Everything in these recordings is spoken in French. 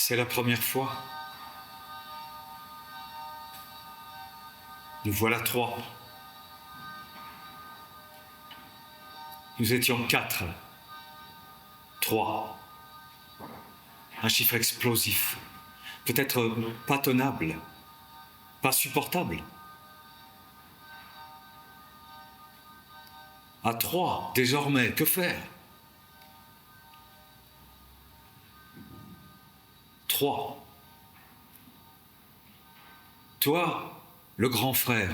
C'est la première fois. Nous voilà 3. Nous étions 4. 3. Un chiffre explosif. Peut-être pas tenable. Pas supportable. À 3, désormais, que faire? 3. Toi, le grand frère.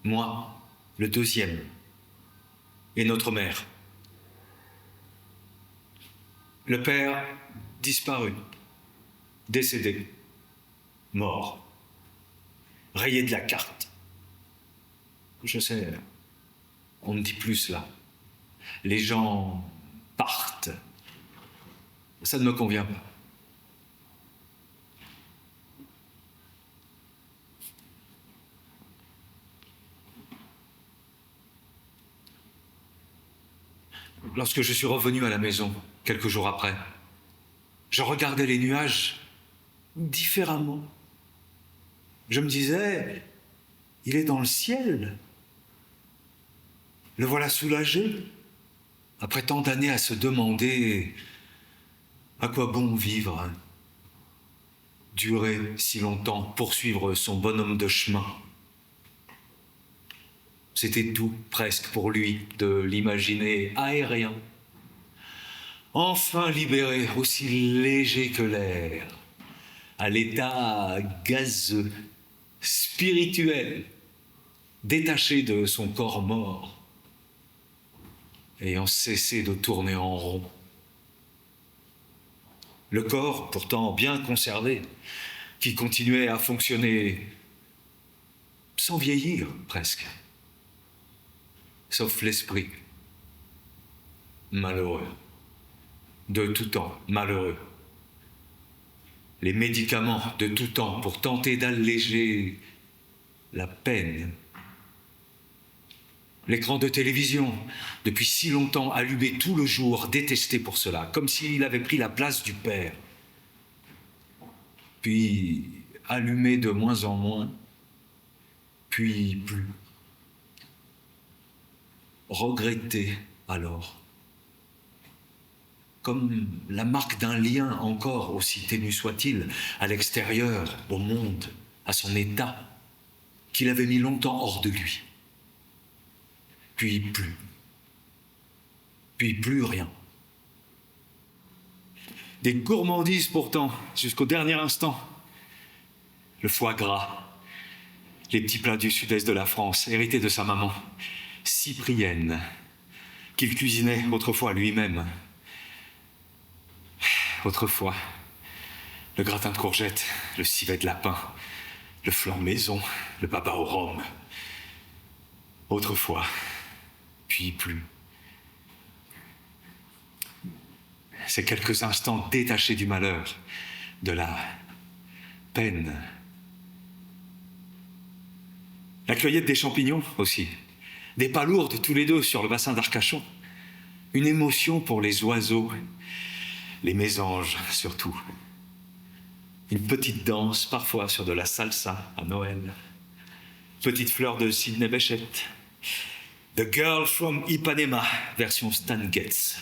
Moi, le deuxième. Et notre mère. Le père, disparu. Décédé. Mort. Rayé de la carte. Je sais, on ne dit plus cela. Les gens partent. Ça ne me convient pas. Lorsque je suis revenu à la maison, quelques jours après, je regardais les nuages différemment. Je me disais, il est dans le ciel. Le voilà soulagé, après tant d'années à se demander à quoi bon vivre, hein, durer si longtemps, poursuivre son bonhomme de chemin. C'était tout, presque, pour lui, de l'imaginer aérien. Enfin libéré, aussi léger que l'air, à l'état gazeux, spirituel, détaché de son corps mort, ayant cessé de tourner en rond. Le corps, pourtant bien conservé, qui continuait à fonctionner sans vieillir, presque. Sauf l'esprit, malheureux, de tout temps, malheureux. Les médicaments de tout temps pour tenter d'alléger la peine. L'écran de télévision, depuis si longtemps allumé tout le jour, détesté pour cela, comme s'il avait pris la place du père. Puis allumé de moins en moins, puis plus. Regretté alors, comme la marque d'un lien encore, aussi ténu soit-il, à l'extérieur, au monde, à son état, qu'il avait mis longtemps hors de lui. Puis plus rien. Des gourmandises pourtant, jusqu'au dernier instant. Le foie gras, les petits plats du sud-est de la France, hérités de sa maman, Cyprienne, qu'il cuisinait autrefois lui-même. Autrefois, le gratin de courgettes, le civet de lapin, le flan maison, le baba au rhum. Autrefois, puis plus. Ces quelques instants détachés du malheur, de la peine. La cueillette des champignons aussi. Des palourdes tous les deux sur le bassin d'Arcachon. Une émotion pour les oiseaux, les mésanges surtout. Une petite danse parfois sur de la salsa à Noël. Petite fleur de Sidney Bechet. The Girl from Ipanema, version Stan Getz.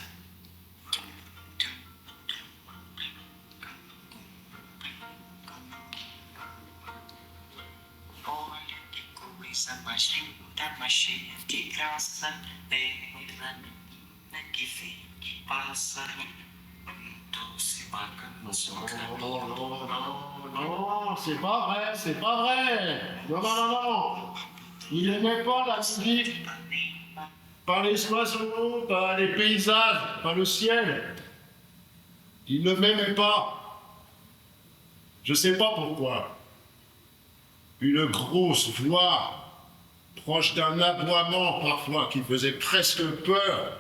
Non, c'est pas vrai, c'est pas vrai. Non. Il n'aimait pas la musique. Pas les oiseaux, pas les paysages, pas le ciel. Il ne m'aimait pas. Je sais pas pourquoi. Une grosse voix, proche d'un aboiement parfois, qui faisait presque peur.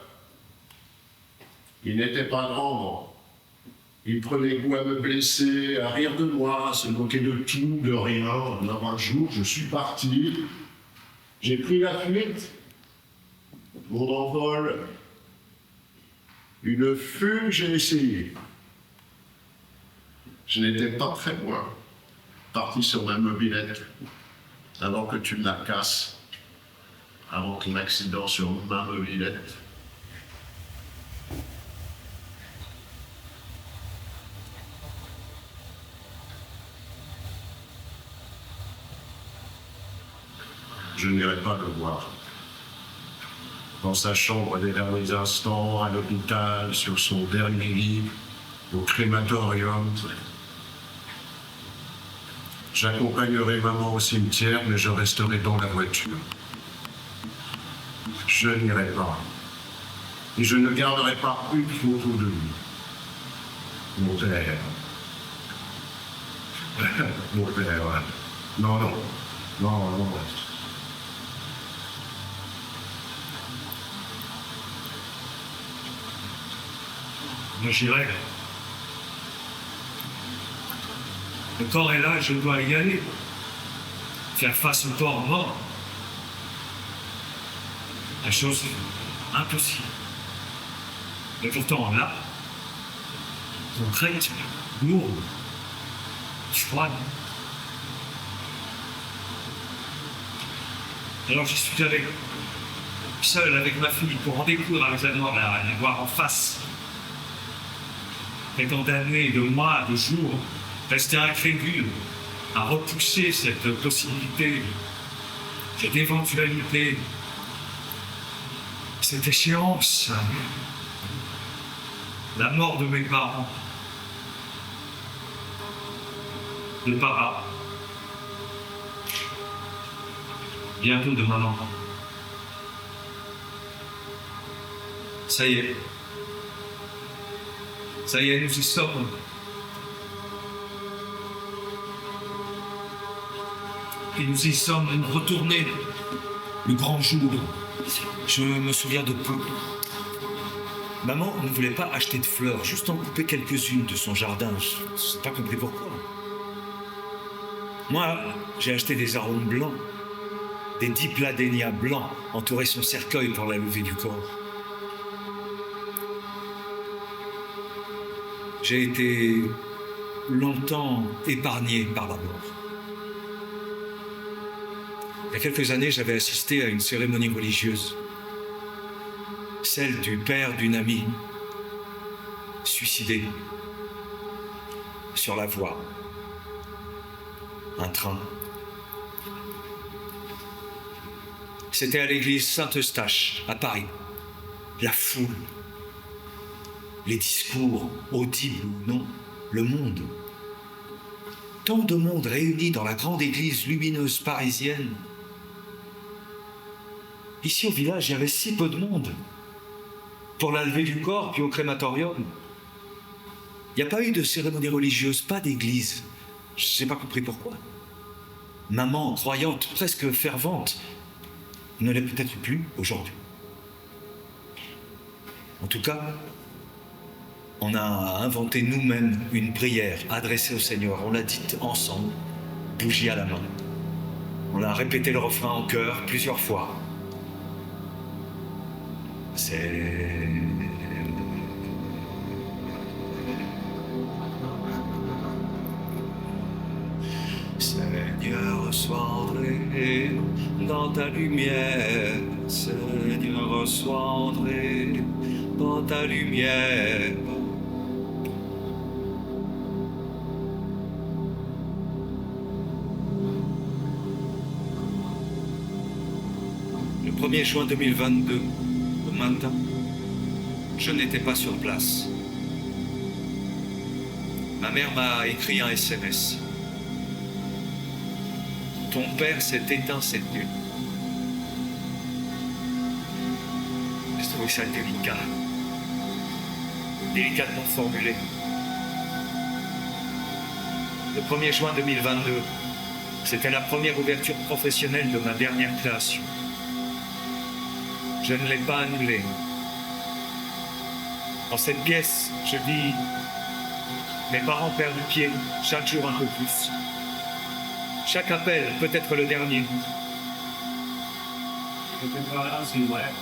Il n'était pas grand, bon. Il prenait goût à me blesser, à rire de moi, à se moquer de tout, de rien. Alors un jour, je suis parti. J'ai pris la fuite. Mon envol. Une fugue, j'ai essayé. Je n'étais pas très loin. Parti sur ma mobilette. Avant que tu me la casses. Avant ton accident sur ma mobilette. Je n'irai pas le voir. Dans sa chambre des derniers instants, à l'hôpital, sur son dernier lit, au crématorium. J'accompagnerai maman au cimetière, mais je resterai dans la voiture. Je n'irai pas. Et je ne garderai pas une photo de lui. Mon père. Mon père. Non, non. Non, non. Moi j'irai. Le corps est là, je dois y aller. Faire face au corps mort. La chose impossible. Mais pourtant là, concrète, lourde, froide. Alors je suis allé seul avec ma fille pour en découvrir avec la mort, la voir en face. Et d'années, de mois, de jours, rester incrédule, à repousser cette possibilité, cette éventualité, cette échéance, la mort de mes parents, de papa, bientôt de maman. Ça y est. Ça y est, nous y sommes. Et nous y sommes retournés. Le grand jour. Je me souviens de peu. Maman ne voulait pas acheter de fleurs, juste en couper quelques-unes de son jardin. Je n'ai pas compris pourquoi. Moi, j'ai acheté des arômes blancs, des dipladénias blancs, entouraient son cercueil pour la levée du corps. J'ai été longtemps épargné par la mort. Il y a quelques années, j'avais assisté à une cérémonie religieuse, celle du père d'une amie, suicidé, sur la voie, un train. C'était à l'église Saint-Eustache, à Paris. La foule, les discours, audibles ou non, le monde. Tant de monde réuni dans la grande église lumineuse parisienne. Ici au village, il y avait si peu de monde. Pour la levée du corps, puis au crématorium. Il n'y a pas eu de cérémonie religieuse, pas d'église. Je n'ai pas compris pourquoi. Maman, croyante, presque fervente, ne l'est peut-être plus aujourd'hui. En tout cas, on a inventé nous-mêmes une prière adressée au Seigneur. On l'a dite ensemble, bougie à la main. On a répété le refrain en chœur plusieurs fois. C'est... Seigneur, sois entré dans ta lumière. Seigneur, sois entré dans ta lumière. Le 1er juin 2022, au matin, je n'étais pas sur place. Ma mère m'a écrit un SMS. Ton père s'est éteint cette nuit. Je trouvais ça délicat. Délicatement formulé. Le 1er juin 2022, c'était la première ouverture professionnelle de ma dernière création. Je ne l'ai pas annulée. Dans cette pièce, je vis Mes parents perdent pied, chaque jour un peu plus. Chaque appel peut être le dernier. J'étais pas là, c'est vrai.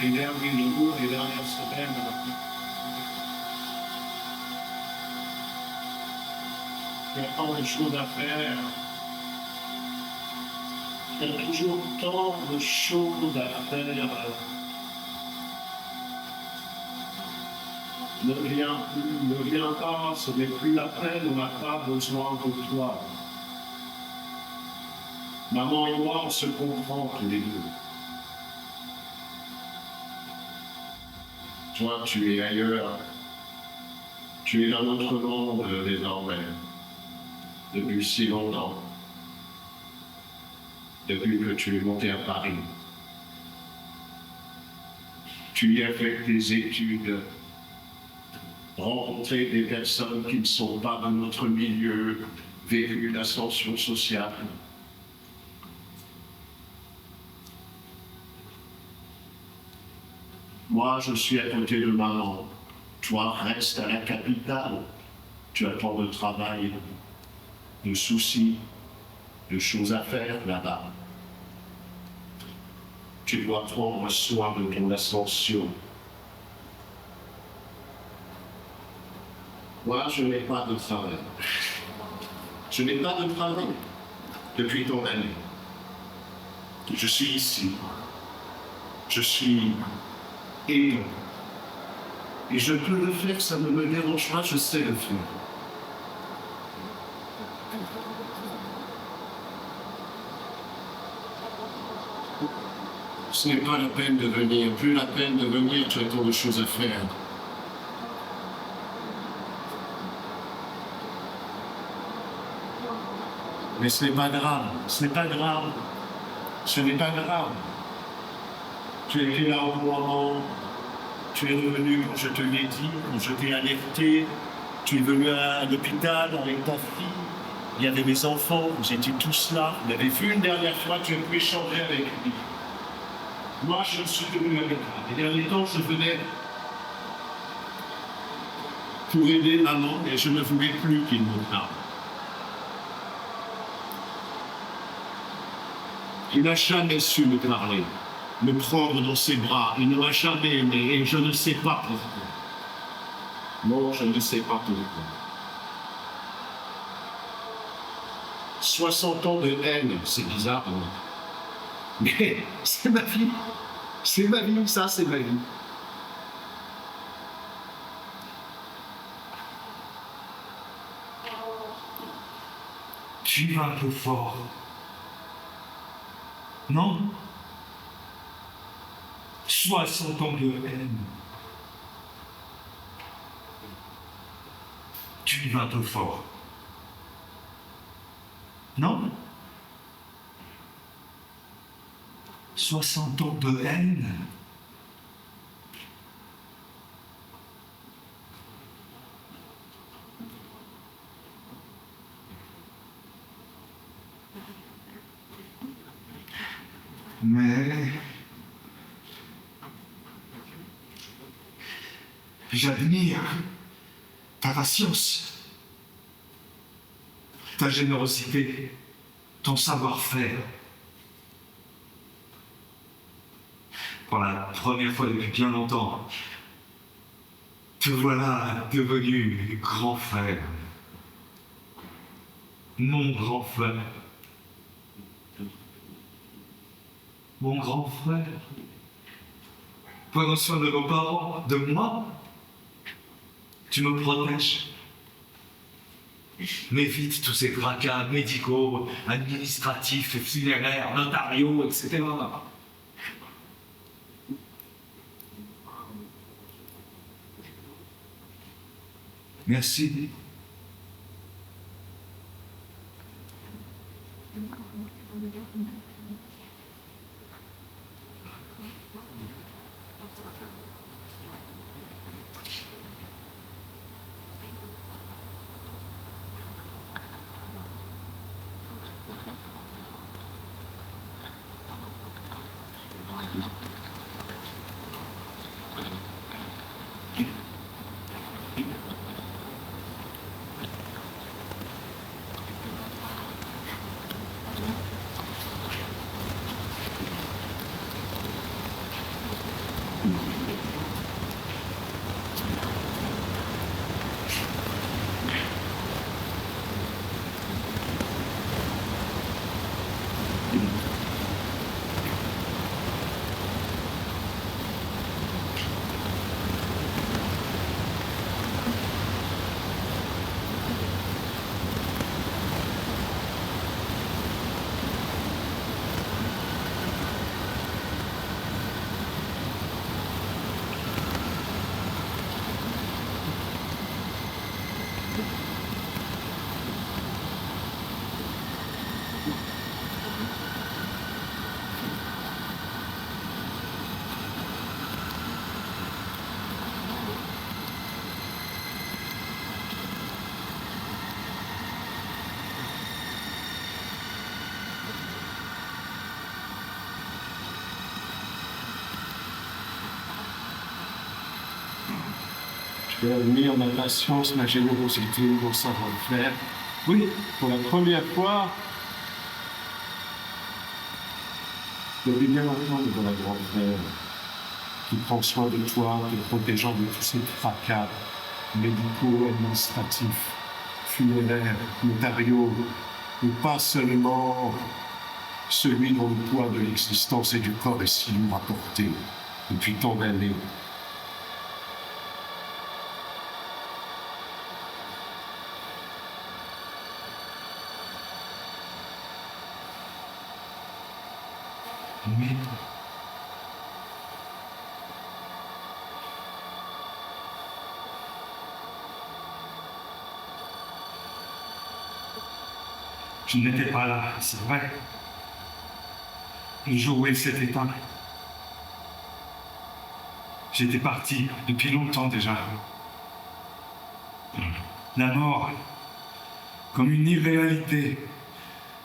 Les derniers jours, les dernières semaines. Il y a tant de choses à faire. Il y a toujours tant de choses à faire. Ne viens pas, ce n'est plus la peine, on n'a pas besoin de toi. Maman et moi, on se comprend tous les deux. Toi, tu es ailleurs. Tu es dans notre monde désormais. Depuis si longtemps. Depuis que tu es monté à Paris. Tu y as fait tes études. Rencontrer des personnes qui ne sont pas de notre milieu, vécu l'ascension sociale. Moi, je suis à côté de maman. Toi, reste à la capitale. Tu as tant de travail, de soucis, de choses à faire là-bas. Tu dois prendre soin de ton ascension. Moi, je n'ai pas de travail. Je n'ai pas de travail depuis ton année. Je suis ici. Je suis aidant. Et je peux le faire, ça ne me dérange pas, je sais le faire. Ce n'est pas la peine de venir, plus la peine de venir, tu as tant de choses à faire. Mais ce n'est pas grave, ce n'est pas grave, ce n'est pas grave. Tu étais là au moment, tu es revenu quand je te l'ai dit, quand je t'ai alerté, tu es venu à l'hôpital avec ta fille, il y avait mes enfants, vous étiez tous là, vous l'avez vu une dernière fois, tu as pu échanger avec lui. Moi, je suis venu avec lui. Les derniers temps, je venais pour aider maman et je ne voulais plus qu'il me parle. Il n'a jamais su me parler, me prendre dans ses bras. Il ne m'a jamais aimé et je ne sais pas pourquoi. Non, je ne sais pas pourquoi. 60 ans de haine, c'est bizarre. Hein. Mais c'est ma vie. C'est ma vie, ça, c'est ma vie. Tu vas un peu fort. Non? 60 ans de haine. Tu y vas un peu fort. Non? 60 ans de haine. Mais j'admire ta patience, ta générosité, ton savoir-faire. Pour la première fois depuis bien longtemps, te voilà devenu grand frère. Mon grand frère. Mon grand frère. Prenons soin de nos parents, de moi. Tu me protèges. M'évite tous ces fracas médicaux, administratifs, funéraires, notariaux, etc. Merci. Tu as admis en ma patience, ma générosité, mon savoir-faire. Oui, pour la première fois, depuis bien longtemps, de la grande frère, qui prend soin de toi, te protégeant de tous ces tracas médicaux, administratifs, funéraires, notariaux, et pas seulement celui dont le poids de l'existence et du corps est si lourd à porter depuis tant d'années. Oui. Je n'étais pas là, c'est vrai. Le jour où il s'est éteint. J'étais parti depuis longtemps déjà. La mort, comme une irréalité,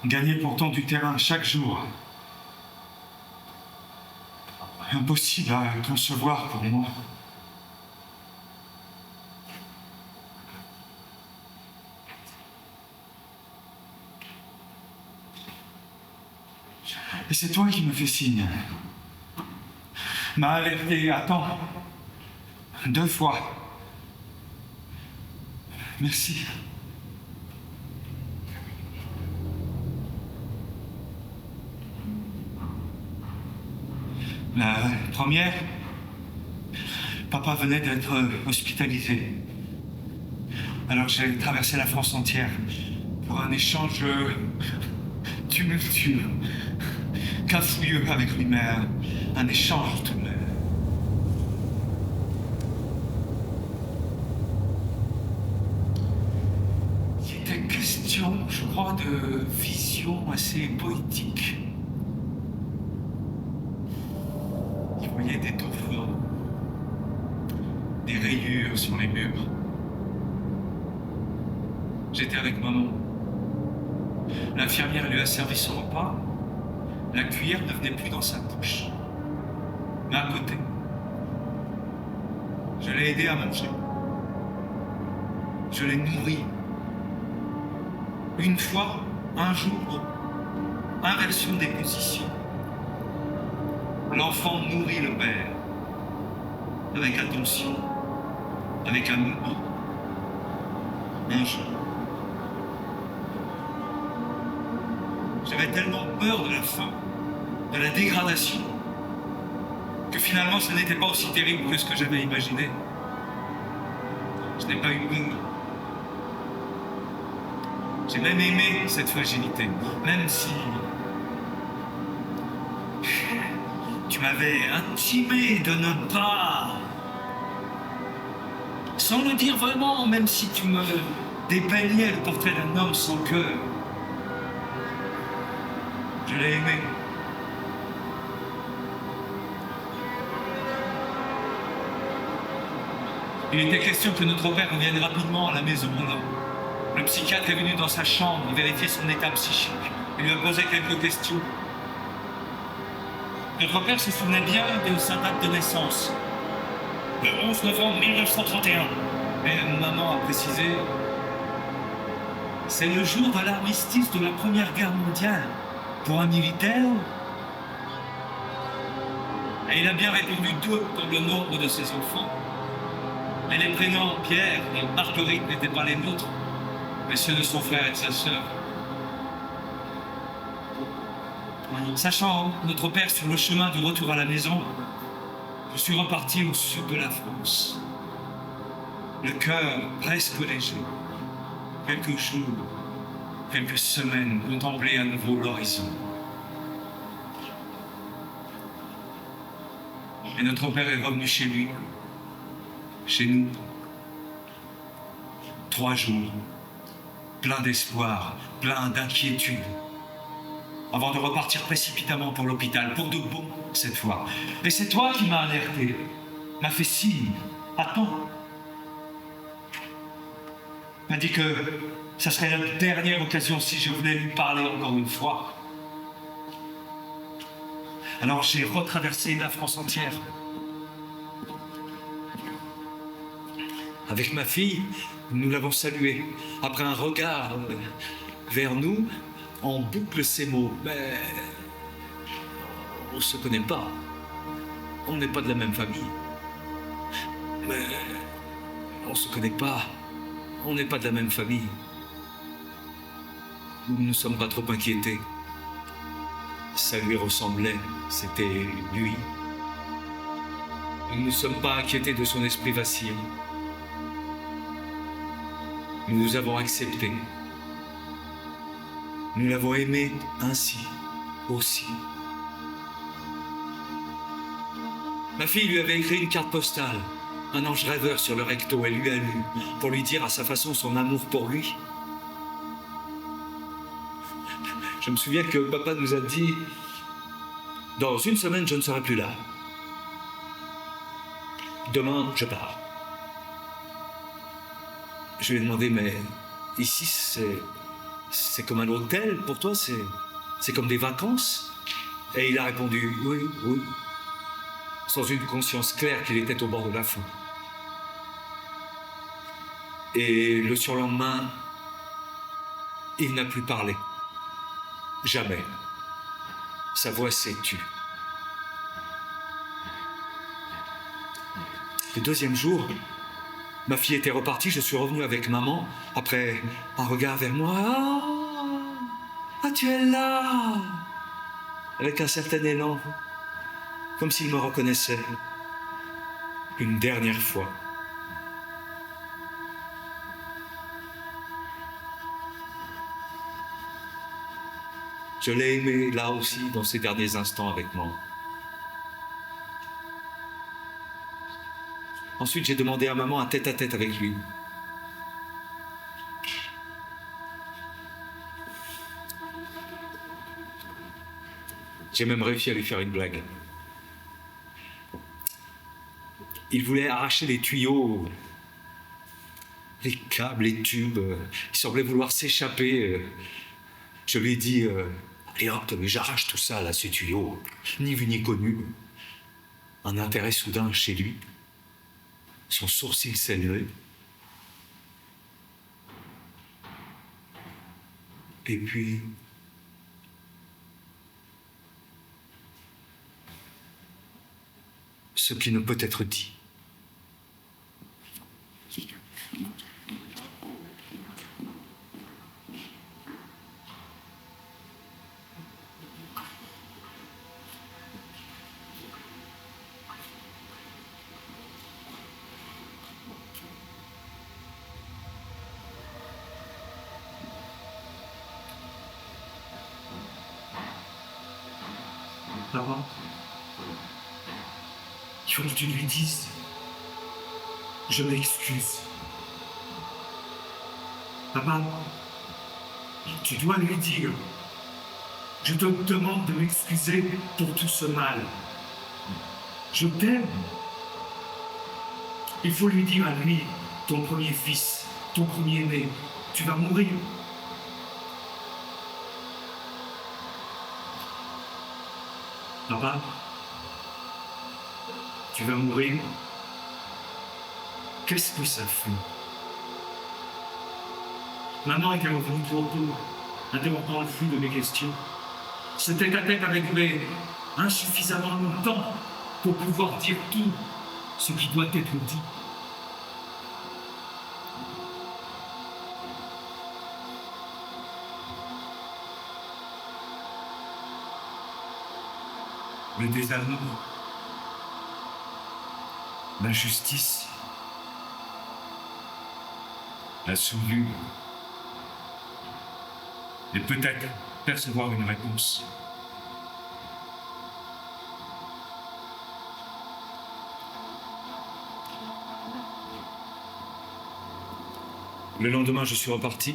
gagnait pourtant du terrain chaque jour. Impossible à concevoir pour moi. Et c'est toi qui me fais signe. M'a alerté à temps. 2 fois. Merci. La première, papa venait d'être hospitalisé. Alors j'ai traversé la France entière pour un échange tumultueux, cafouilleux avec lui-même, un échange tout même. Il était question, je crois, de vision assez poétique. Il voyait des touffes, des rayures sur les murs. J'étais avec maman. L'infirmière lui a servi son repas. La cuillère ne venait plus dans sa bouche, mais à côté. Je l'ai aidé à manger. Je l'ai nourri. Une fois, un jour, inversion des positions. L'enfant nourrit le père, avec attention, avec amour. Un jour. J'avais tellement peur de la fin, de la dégradation, que finalement ce n'était pas aussi terrible que ce que j'avais imaginé. Je n'ai pas eu peur. J'ai même aimé cette fragilité, même si tu m'avais intimé de ne pas, sans le dire vraiment, même si tu me dépeignais le portrait d'un homme sans cœur. Je l'ai aimé. Il était question que notre père revienne rapidement à la maison. Le psychiatre est venu dans sa chambre vérifier son état psychique. Il lui a posé quelques questions. Notre père se souvenait bien de sa date de naissance. Le 11 novembre 1931. Mais maman a précisé, c'est le jour de l'armistice de la Première Guerre mondiale. Pour un militaire. Et il a bien répondu 2 comme le nombre de ses enfants. Mais les prénoms Pierre et Marguerite n'étaient pas les nôtres, mais ceux de son frère et de sa sœur. Sachant notre père sur le chemin du retour à la maison, je suis reparti au sud de la France. Le cœur presque léger. Quelques jours, quelques semaines, contempler à nouveau l'horizon. Et notre père est revenu chez lui, chez nous. 3 jours, plein d'espoir, plein d'inquiétude, avant de repartir précipitamment pour l'hôpital, pour de bon cette fois. Et c'est toi qui m'as alerté, m'a fait signe, attends. M'a dit que ça serait la dernière occasion si je voulais lui parler encore une fois. Alors j'ai retraversé la France entière. Avec ma fille, nous l'avons salué. Après un regard vers nous, en boucle ces mots. Mais on ne se connaît pas. On n'est pas de la même famille. Mais on ne se connaît pas. On n'est pas de la même famille. Nous ne nous sommes pas trop inquiétés. Ça lui ressemblait. C'était lui. Nous ne nous sommes pas inquiétés de son esprit vacillant. Nous nous avons acceptés. Nous l'avons aimé ainsi, aussi. Ma fille lui avait écrit une carte postale, un ange rêveur sur le recto. Elle lui a lu, pour lui dire à sa façon son amour pour lui. Je me souviens que papa nous a dit « Dans une semaine, je ne serai plus là. Demain, je pars. » Je lui ai demandé « Mais ici, c'est comme un hôtel pour toi, c'est comme des vacances ?» Et il a répondu « Oui, oui », sans une conscience claire qu'il était au bord de la faim. Et le surlendemain, il n'a plus parlé. Jamais. Sa voix s'est tue. Le deuxième jour, ma fille était repartie, je suis revenu avec maman, après un regard vers moi. Ah, tu es là! Avec un certain élan, comme s'il me reconnaissait. Une dernière fois. Je l'ai aimé là aussi, dans ces derniers instants avec moi. Ensuite, j'ai demandé à maman un tête-à-tête avec lui. J'ai même réussi à lui faire une blague. Il voulait arracher les tuyaux, les câbles, les tubes. Il semblait vouloir s'échapper. Je lui ai dit... Allez hop, j'arrache tout ça, là, ces tuyaux. Ni vu ni connu. Un intérêt soudain chez lui. Son sourcil s'est levé. Et puis... ce qui ne peut être dit. Papa, il faut que tu lui dises. Je m'excuse. Papa, tu dois lui dire. Je te demande de m'excuser pour tout ce mal. Je t'aime. Il faut lui dire à lui, ton premier fils, ton premier-né, tu vas mourir. Papa, tu vas mourir. Qu'est-ce que ça fait? Maman était revenue trop tôt, interrompant le flux de mes questions. Ce tête-à-tête avait duré insuffisamment longtemps pour pouvoir dire tout ce qui doit être dit. Le désamour, l'injustice, la souillure, et peut-être percevoir une réponse. Le lendemain, je suis reparti.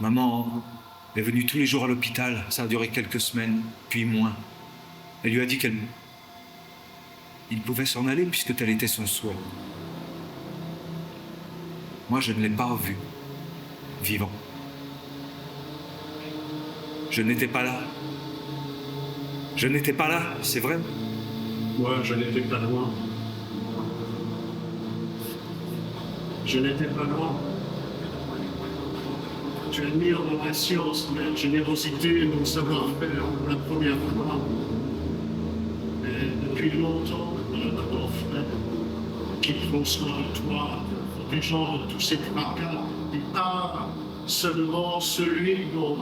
Maman est venue tous les jours à l'hôpital. Ça a duré quelques semaines, puis moins. Elle lui a dit il pouvait s'en aller puisque tel était son souhait. Moi, je ne l'ai pas revu, vivant. Je n'étais pas là. Je n'étais pas là, c'est vrai. Ouais, je n'étais pas loin. Je n'étais pas loin. Tu admires ma patience, ma générosité, mon savoir-faire pour la première fois. Mais depuis longtemps, un grand frère qui prend soin de toi, protégeant de tous ces tracas, et pas seulement celui dont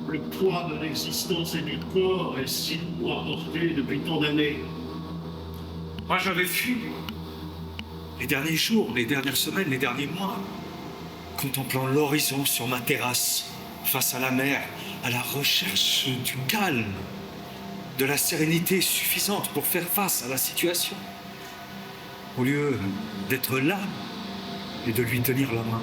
le poids de l'existence et du corps est si lourd à porter depuis tant d'années. Moi, j'avais fui. Les derniers jours, les dernières semaines, les derniers mois, contemplant l'horizon sur ma terrasse, face à la mer, à la recherche du calme, de la sérénité suffisante pour faire face à la situation, au lieu d'être là et de lui tenir la main.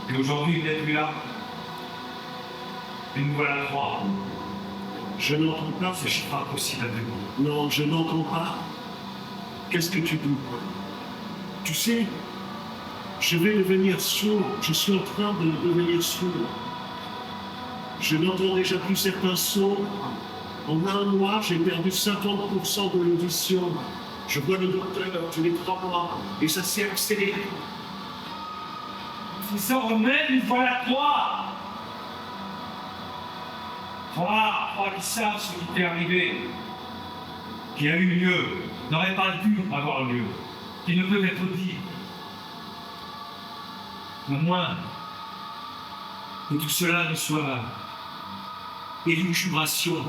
Et aujourd'hui, il n'est plus là. Et nous voilà trois. Je n'entends pas. C'est pas possible à demain. Non, je n'entends pas. Qu'est-ce que tu dis? Tu sais, je vais devenir sourd. Je suis en train de devenir sourd. Je n'entends déjà plus certains sons. En un mois, j'ai perdu 50% de l'audition. Je vois le docteur tous les 3 mois et ça s'est accéléré. Désormais, nous voilà trois. Trois qui savent ce qui t'est arrivé, qui a eu lieu, n'aurait pas dû avoir lieu, qui ne peut être dit. Au moins, que tout cela ne soit élucubration,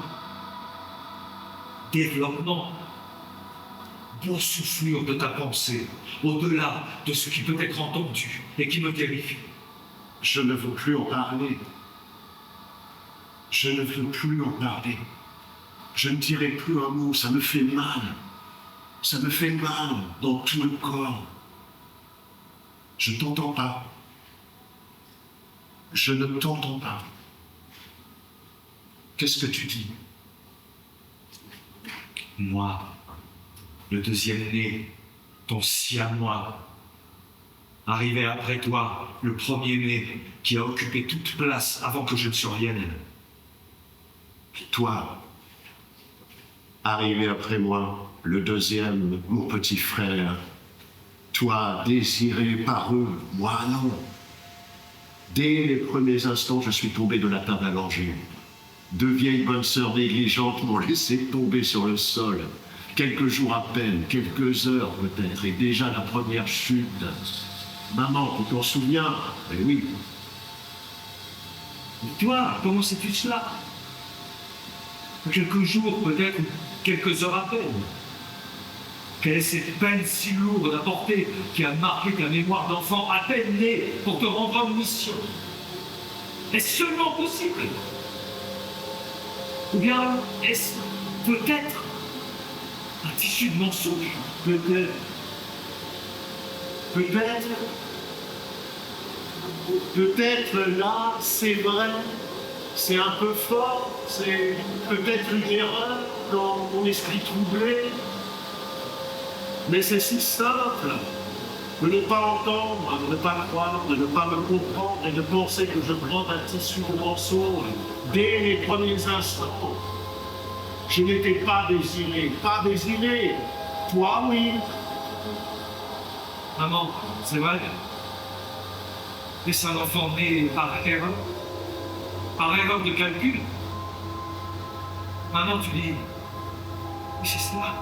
développement, boursouflure de ta pensée, au-delà de ce qui peut être entendu et qui me terrifie. Je ne veux plus en parler. Je ne veux plus en parler. Je ne dirai plus un mot, ça me fait mal. Ça me fait mal dans tout le corps. Je ne t'entends pas. Je ne t'entends pas. Qu'est-ce que tu dis? Moi, le deuxième né, ton siamois, arrivé après toi, le premier né, qui a occupé toute place avant que je ne survienne. Toi, arrivé après moi, le deuxième, mon petit frère. Toi, désiré par eux, moi non. Dès les premiers instants, je suis tombé de la table à langer. 2 vieilles bonnes sœurs négligentes m'ont laissé tomber sur le sol. Quelques jours à peine, quelques heures peut-être, et déjà la première chute. Maman, tu t'en souviens? Eh oui. Et toi, comment sais-tu cela? Quelques jours, peut-être, quelques heures à peine. Quelle est cette peine si lourde à porter qui a marqué ta mémoire d'enfant à peine né pour te rendre en mission? Est-ce seulement possible? Ou bien est-ce peut-être un tissu de mensonge? Peut-être. Peut-être. Peut-être là, c'est vrai. C'est un peu fort. C'est peut-être une erreur dans mon esprit troublé. Mais c'est si simple de ne pas entendre, de ne pas croire, de ne pas me comprendre et de penser que je prends un tissu de mensonge dès les premiers instants. Je n'étais pas désiré, pas désiré. Toi, oui. Maman, c'est vrai. Est-ce un enfant né par erreur de calcul? Maman, tu dis, mais c'est cela.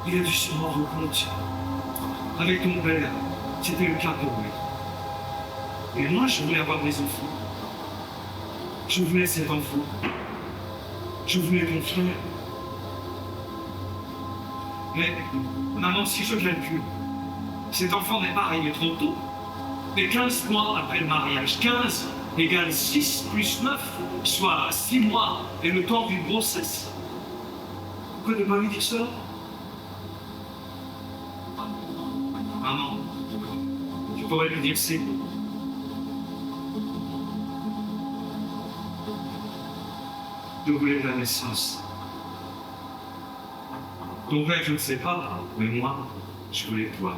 Il a dû se rendre compte. Avec ton père, c'était le cas pour lui. Et moi, je voulais avoir des enfants. Je voulais cet enfant. Je voulais ton frère. Mais, maman, si je calcule, cet enfant n'est pas arrivé trop tôt. Mais 15 mois après le mariage, 15 égale 6 plus 9, soit 6 mois et le temps d'une grossesse. Pourquoi ne pas lui dire cela? Maman, tu pourrais lui dire c'est bon. Je voulais la naissance. Ton rêve, je ne sais pas, mais moi, je voulais toi.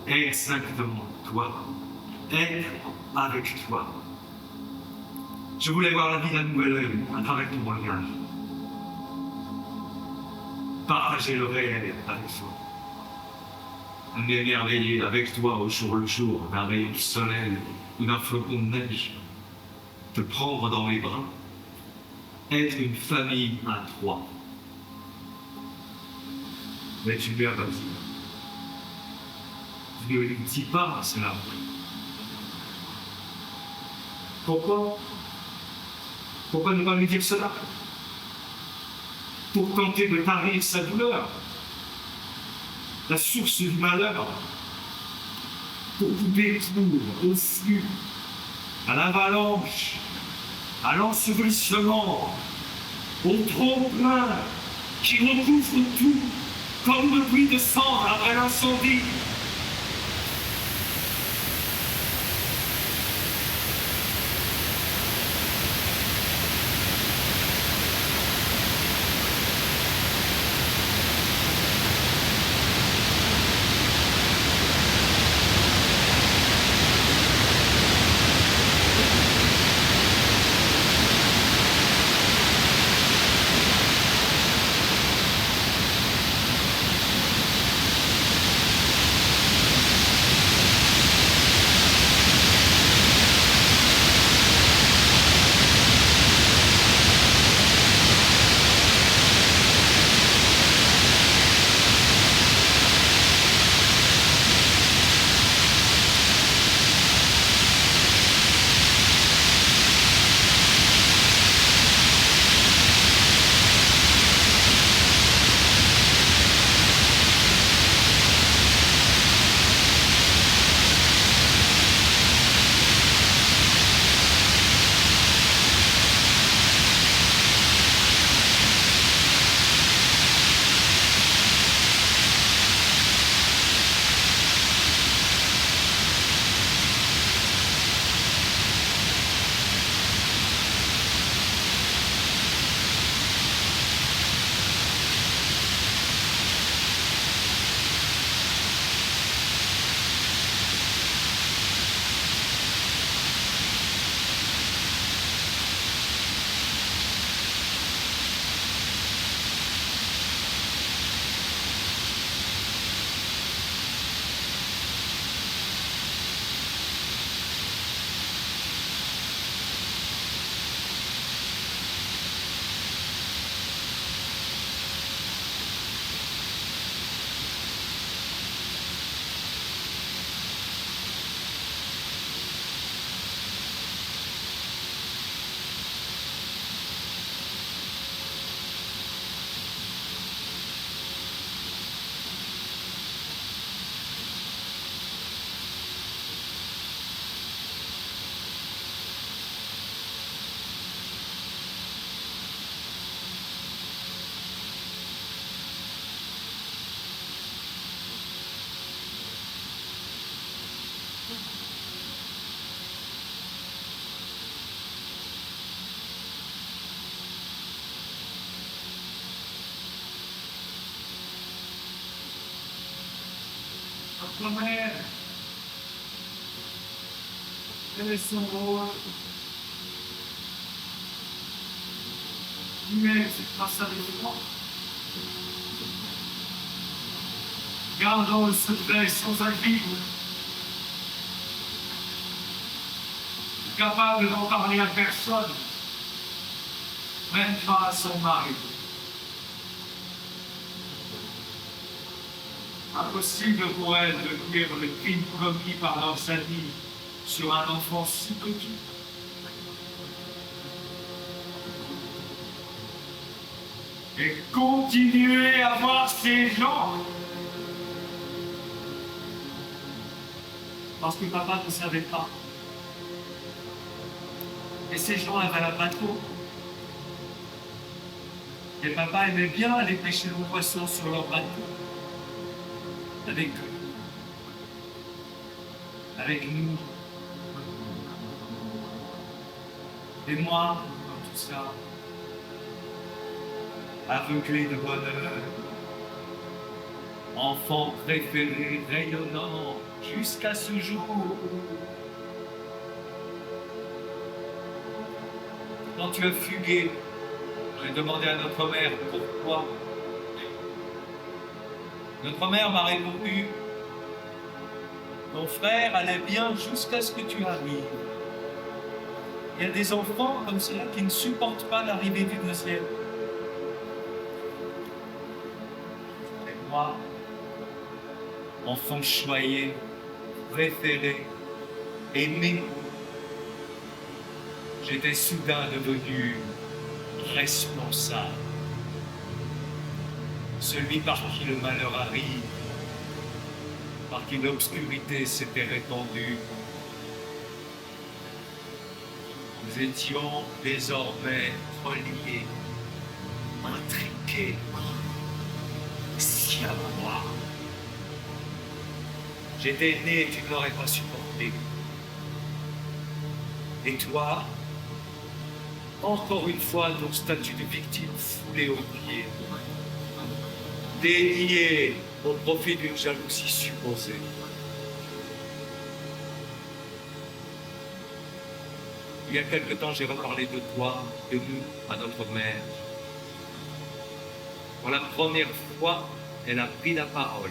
Exactement toi. Être avec toi. Je voulais voir la vie d'un nouvel œil à travers ton regard. Partager le réel avec toi. M'émerveiller avec toi au jour le jour d'un rayon de soleil ou d'un flocon de neige. Te prendre dans les bras. Être une famille à trois. Mais tu lui as pas dit. Tu ne lui dis pas cela. Pourquoi? Pourquoi ne pas lui dire cela? Pour tenter de tarir sa douleur, la source du malheur, pour couper tout au flux, à l'avalanche, à l'ensevelissement, au trop-plein qui recouvre tout, comme une pluie de cendres après l'incendie. Notre mère, elle est son rôle. Lui-même, c'est grâce à l'élément. Gardons le secret sans avis. Capable d'en parler à personne, même pas à son mari. Impossible pour elle de lire le crime commis par leurs amis sur un enfant si petit. Et continuer à voir ces gens. Parce que papa ne savait pas. Et ces gens avaient un bateau. Et papa aimait bien aller pêcher le poisson sur leur bateau. Avec eux. Avec nous. Et moi, dans tout ça, aveuglé de bonheur, enfant préféré rayonnant jusqu'à ce jour. Quand tu as fugué, j'ai demandé à notre mère pourquoi. Notre mère m'a répondu: ton frère allait bien jusqu'à ce que tu arrives. Il y a des enfants comme cela qui ne supportent pas l'arrivée du deuxième. Et moi, enfant choyé, préféré, aimé, j'étais soudain devenu responsable. Celui par qui le malheur arrive, par qui l'obscurité s'était répandue. Nous étions désormais reliés, intriqués, si à moi. J'étais né et tu ne l'aurais pas supporté. Et toi, encore une fois, ton statut de victime foulé aux pieds, dénié au profit d'une jalousie supposée. Il y a quelque temps, j'ai reparlé de toi, de nous, à notre mère. Pour la première fois, elle a pris la parole.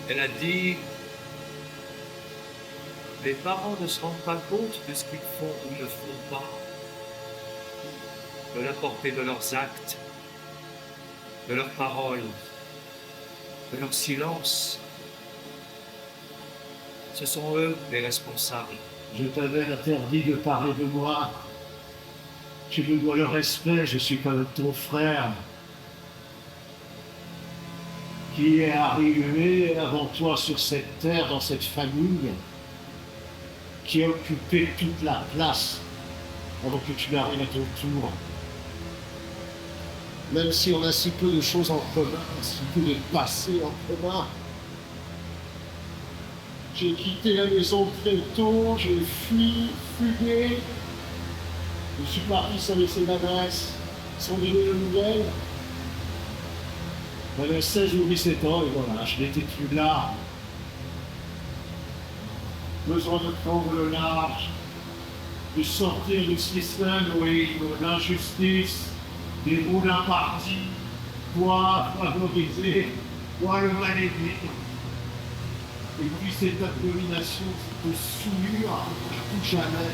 Elle a dit: les parents ne se rendent pas compte de ce qu'ils font ou ne font pas, de la portée de leurs actes, de leurs paroles, de leur silence. Ce sont eux les responsables. Je t'avais interdit de parler de moi. Tu me dois le respect, je suis comme ton frère, qui est arrivé avant toi sur cette terre, dans cette famille, qui a occupé toute la place avant que tu n'arrives à ton tour. Même si on a si peu de choses en commun, si peu de passé en commun, j'ai quitté la maison très tôt, j'ai fugué. Je suis parti sans laisser d'adresse, sans donner de nouvelles. J'avais 16 ou 17 ans et voilà, je n'étais plus là. Besoin de prendre le large, de sortir du système, oui, de l'injustice, des moulins partis, toi favorisé, toi le mal aimé. Et puis cette abomination, cette souillure, plus jamais.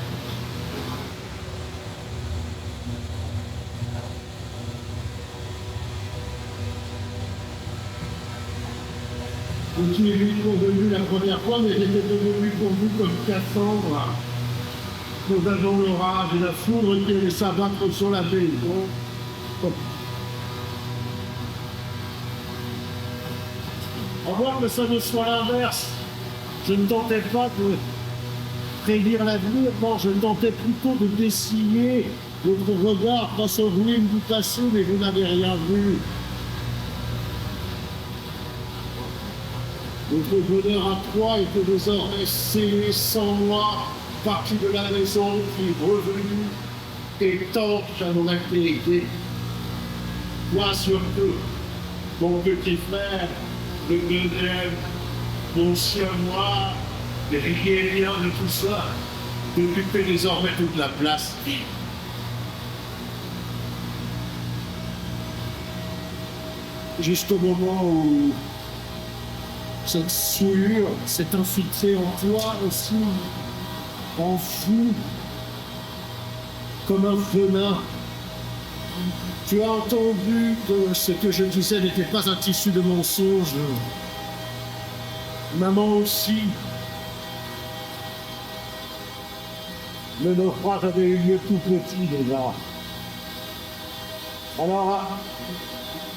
Je suis venu convenu la première fois, mais j'étais devenu pour vous comme Cassandre. Nous avons l'orage et la foudre qui allait s'abattre sur la maison. À voir que ça ne soit l'inverse. Je ne tentais pas de prédire l'avenir, non, je tentais plutôt de dessiner votre regard face aux ruines du passé, mais vous n'avez rien vu. Votre bonheur à trois était désormais scellé sans moi, parti de la maison, puis revenu, étanche à mon activité. Moi surtout, mon petit frère, le deuxième, mon chien moi, mais rien de tout ça, d'occuper désormais toute la place. Juste au moment où cette souillure s'est infiltrée en toi aussi, en fou, comme un venin. Tu as entendu que ce que je disais n'était pas un tissu de mensonges. Maman aussi. Le naufrage avait eu lieu tout petit déjà. Alors,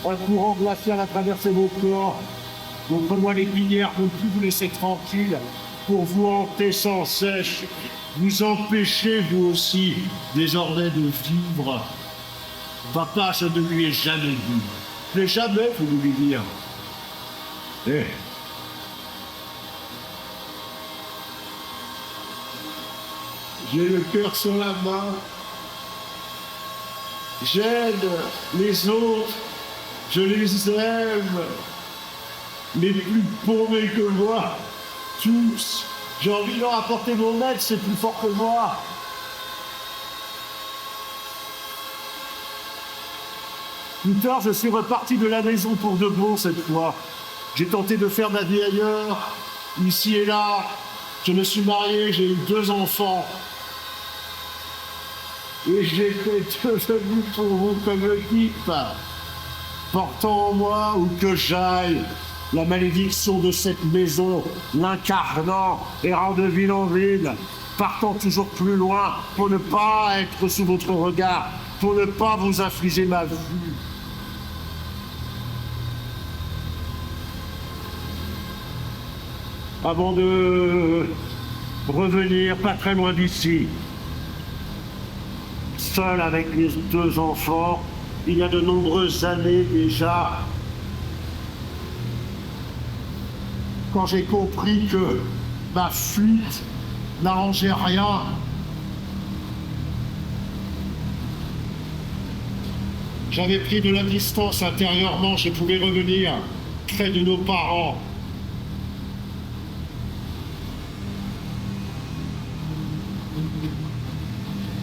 un courant glacial a traversé vos corps. Votre moelle épinière ne peut plus vous laisser tranquille pour vous hanter sans cesse, vous empêcher vous aussi désormais de vivre. Papa, je ne lui ai jamais dit. Je n'ai jamais voulu lui dire. Eh. J'ai le cœur sur la main. J'aide les autres. Je les aime. les plus paumés que moi, tous. J'ai envie de leur apporter mon aide, c'est plus fort que moi. Plus tard, je suis reparti de la maison pour de bon cette fois. J'ai tenté de faire ma vie ailleurs, ici et là. Je me suis marié, j'ai eu 2 enfants. Et j'étais devenu pour vous comme le type, portant en moi où que j'aille la malédiction de cette maison, l'incarnant, errant de ville en ville, partant toujours plus loin pour ne pas être sous votre regard, pour ne pas vous infliger ma vue. Avant de revenir pas très loin d'ici, seul avec les 2 enfants, il y a de nombreuses années déjà, quand j'ai compris que ma fuite n'arrangeait rien, j'avais pris de la distance intérieurement, je pouvais revenir près de nos parents.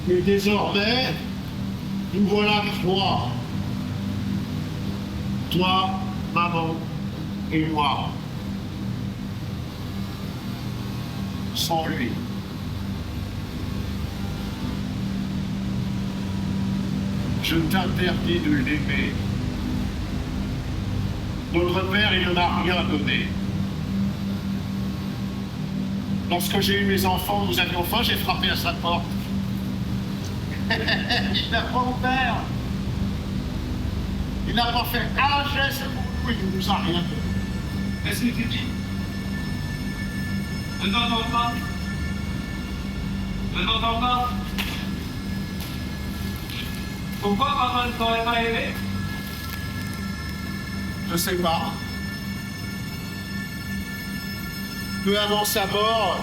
Et désormais, nous voilà 3. Toi, maman et moi. Sans lui. Je t'interdis de l'aimer. Notre père, il ne m'a rien donné. Lorsque j'ai eu mes enfants, nous avions faim, j'ai frappé à sa porte. Il n'a pas ouvert. Il n'a pas fait un geste pour nous, il ne nous a rien donné. Qu'est-ce que tu dis? Je n'entends pas. Je n'entends pas. Pourquoi maman ne t'aurait pas aimé? Je sais pas. Peu avant sa mort,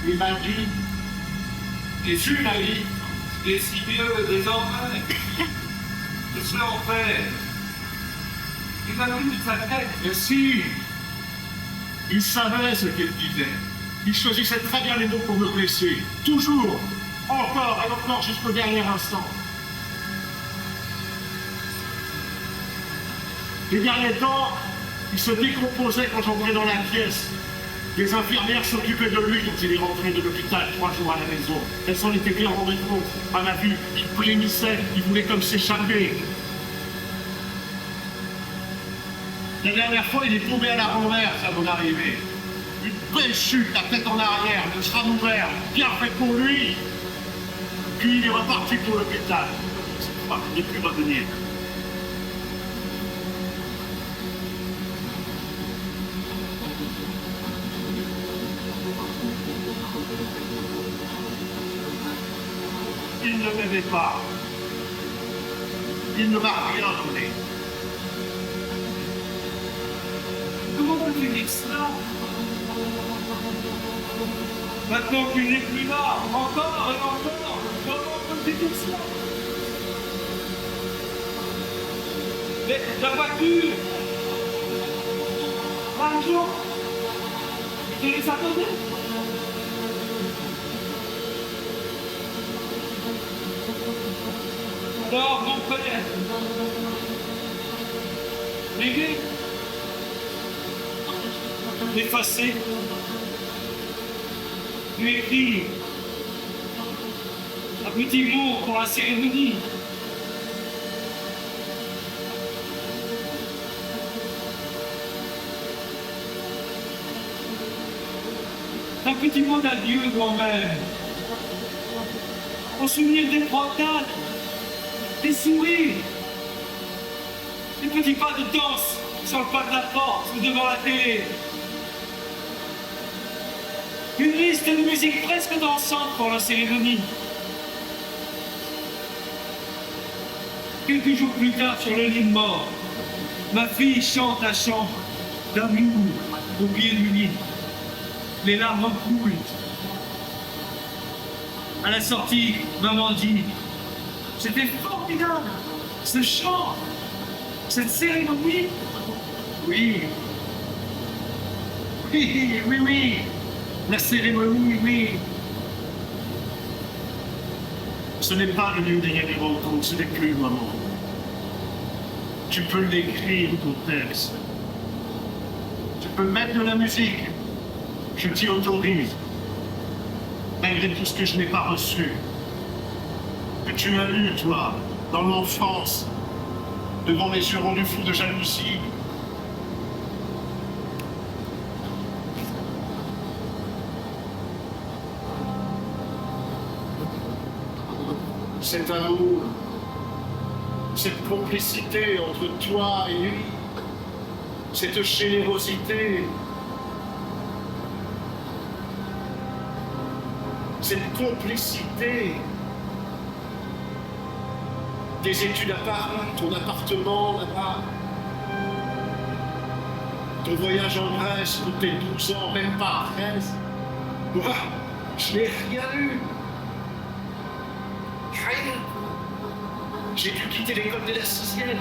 il m'a dit, Et tu la vie, des si vieux, des enfants. Qu'est-ce qu'on fait? Il a pris toute sa tête. et si, il savait ce qu'il disait. Il choisissait très bien les mots pour me blesser. Toujours, encore et encore jusqu'au dernier instant. Les derniers temps, il se décomposait quand j'entrais dans la pièce. Les infirmières s'occupaient de lui quand il est rentré de l'hôpital 3 jours à la maison. Elles s'en étaient bien rendues compte. À ma vue, il blêmissait, il voulait comme s'échapper. La dernière fois, il est tombé à la renverse à mon arrivée. Une belle chute, la tête en arrière, le crâne ouvert, bien fait pour lui. Puis il est reparti pour l'hôpital. Cette fois, il n'est plus revenu. Il ne m'aimait pas. Il ne m'a rien donné. Comment peux-tu dire cela? Maintenant qu'il n'est plus là, encore et encore, comment peux-tu dire cela? Mais la voiture, l'argent, tu les attendais? Alors, mon frère, l'aimer, l'effacer, lui écrire un petit mot pour la cérémonie. Un petit mot d'adieu, grand-mère. Au souvenir des croquades, des sourires, des petits pas de danse sur le pas de la porte ou devant la télé. Une liste de musique presque dansante pour la cérémonie. Quelques jours plus tard, sur le lit de mort, ma fille chante un chant d'amour au pied du lit. Les larmes coulent. À la sortie, maman dit: c'était formidable, ce chant. Cette cérémonie? Oui. Oui, oui, oui. La cérémonie, oui. Ce n'est pas le lieu des rencontres, ce n'est plus le moment. Tu peux l'écrire, ton texte. Tu peux mettre de la musique. Je t'y autorise. Malgré tout ce que je n'ai pas reçu. Que tu as lu, toi, dans l'enfance, devant mes yeux rendus fous de jalousie. Cet amour, cette complicité entre toi et lui, cette générosité, cette complicité, tes études à Paris, ton appartement là-bas, ton voyage en Grèce pour tes 12 ans, même pas 13. Moi, je n'ai rien eu. Rien. J'ai dû quitter l'école dès la 6e.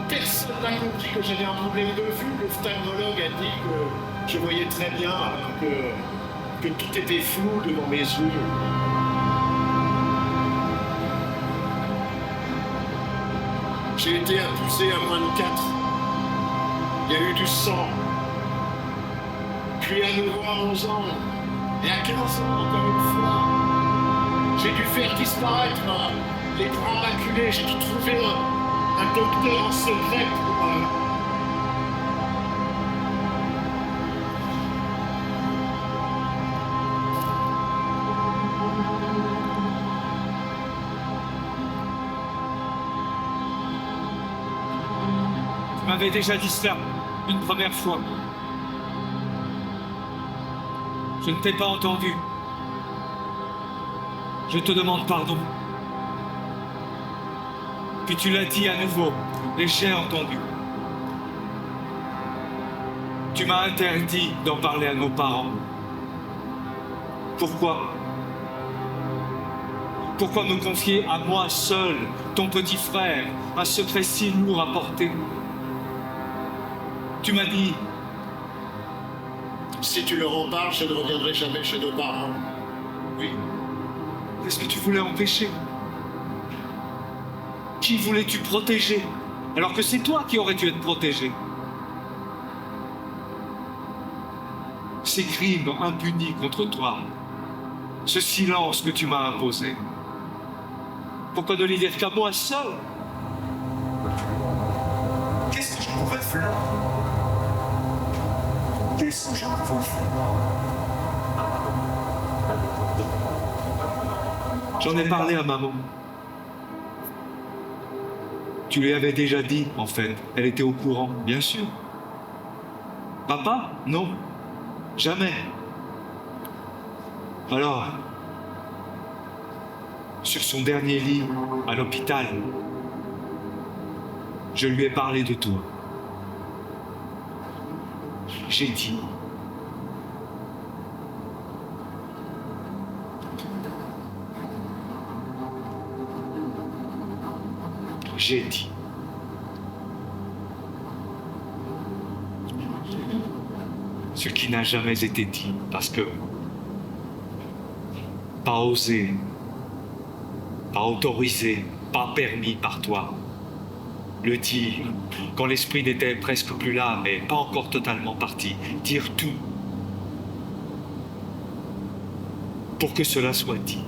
Personne n'a compris que j'avais un problème de vue. L'ophtalmologue a dit que je voyais très bien, alors que tout était flou devant mes yeux. J'ai été abusé à moins de 4. Il y a eu du sang. Puis à 9 ans, à 11 ans. Et à 15 ans, encore une fois. J'ai dû faire disparaître les grands maculés. J'ai dû trouver un docteur en secret pour... Tu m'avais déjà dit cela une première fois. Je ne t'ai pas entendu. Je te demande pardon. Puis tu l'as dit à nouveau, et j'ai entendu. Tu m'as interdit d'en parler à nos parents. Pourquoi? Pourquoi me confier à moi seul, ton petit frère, un secret si lourd à porter? Tu m'as dit... Si tu leur en parles, je ne reviendrai jamais chez nos parents. Oui. Qu'est-ce que tu voulais empêcher? Qui voulais-tu protéger? Alors que c'est toi qui aurais dû être protégé. Ces crimes impunis contre toi, ce silence que tu m'as imposé, pourquoi ne les dire qu'à moi seul? Qu'est-ce que je pouvais faire? Qu'est-ce que je pouvais faire? J'en ai parlé à maman. Tu lui avais déjà dit, en fait. Elle était au courant, bien sûr. Papa? Non. Jamais. Alors, sur son dernier lit, à l'hôpital, je lui ai parlé de toi. J'ai dit... J'ai dit. Ce qui n'a jamais été dit, parce que pas osé, pas autorisé, pas permis par toi. Le dire quand l'esprit n'était presque plus là, mais pas encore totalement parti. Dire tout pour que cela soit dit.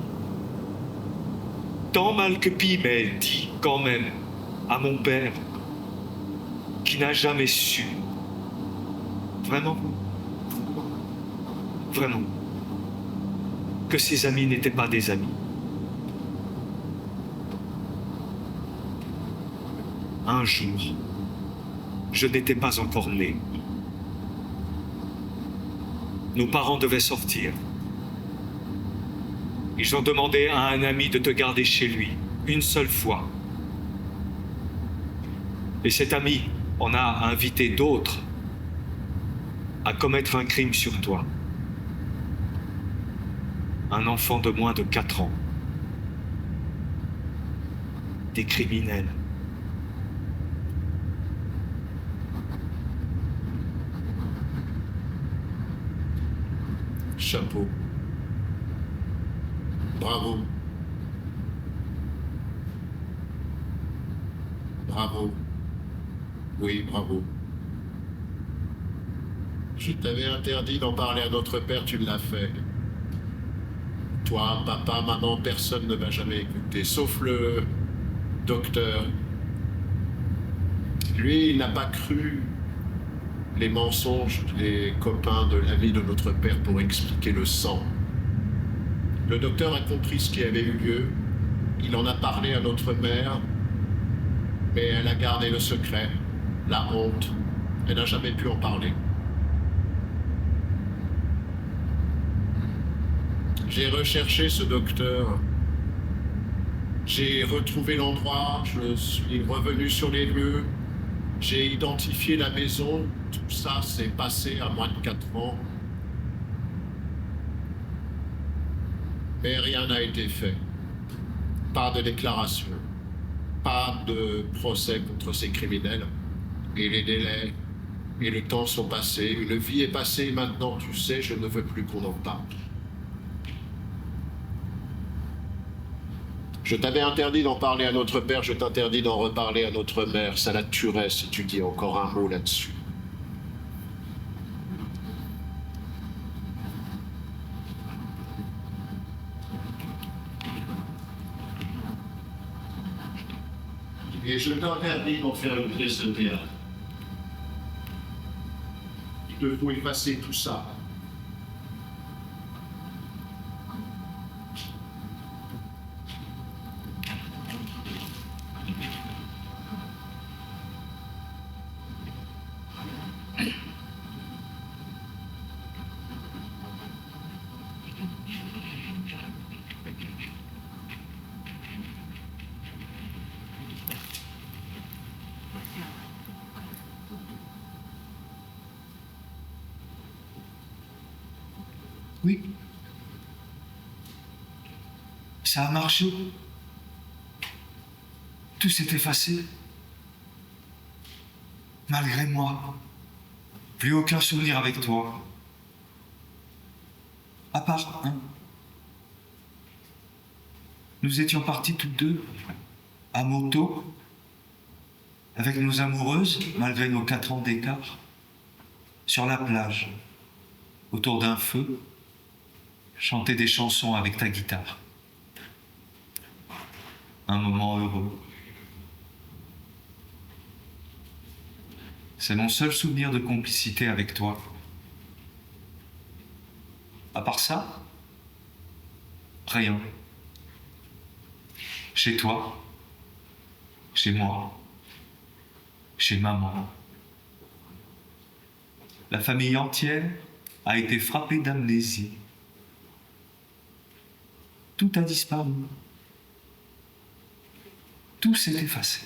Tant mal que pis, mais dit quand même à mon père qui n'a jamais su. Vraiment, vraiment, que ses amis n'étaient pas des amis. Un jour, je n'étais pas encore né. Nos parents devaient sortir. Ils ont demandé à un ami de te garder chez lui, une seule fois. Et cet ami en a invité d'autres à commettre un crime sur toi. Un enfant de moins de 4 ans. Des criminels. Chapeau. Bravo. Bravo. Oui, bravo. Je t'avais interdit d'en parler à notre père, tu l'as fait. Toi, papa, maman, personne ne m'a jamais écouté, sauf le docteur. Lui, il n'a pas cru les mensonges des copains de l'ami de notre père pour expliquer le sang. Le docteur a compris ce qui avait eu lieu. Il en a parlé à notre mère, mais elle a gardé le secret, la honte. Elle n'a jamais pu en parler. J'ai recherché ce docteur. J'ai retrouvé l'endroit, je suis revenu sur les lieux. J'ai identifié la maison. Tout ça s'est passé à moins de 4 ans. Mais rien n'a été fait. Pas de déclaration. Pas de procès contre ces criminels. Et les délais et le temps sont passés. Une vie est passée et maintenant, tu sais, je ne veux plus qu'on en parle. Je t'avais interdit d'en parler à notre père, je t'interdis d'en reparler à notre mère. Ça la tuerait si tu dis encore un mot là-dessus. Et je t'interdis d'en faire une pièce de théâtre. Il te faut effacer tout ça. Oui. Ça a marché. Tout s'est effacé. Malgré moi. Plus aucun souvenir avec toi. À part un. Nous étions partis toutes deux, à moto, avec nos amoureuses, malgré nos 4 ans d'écart, sur la plage, autour d'un feu, chanter des chansons avec ta guitare. Un moment heureux. C'est mon seul souvenir de complicité avec toi. À part ça, rien. Chez toi, chez moi, chez maman. La famille entière a été frappée d'amnésie. Tout a disparu. Tout s'est effacé.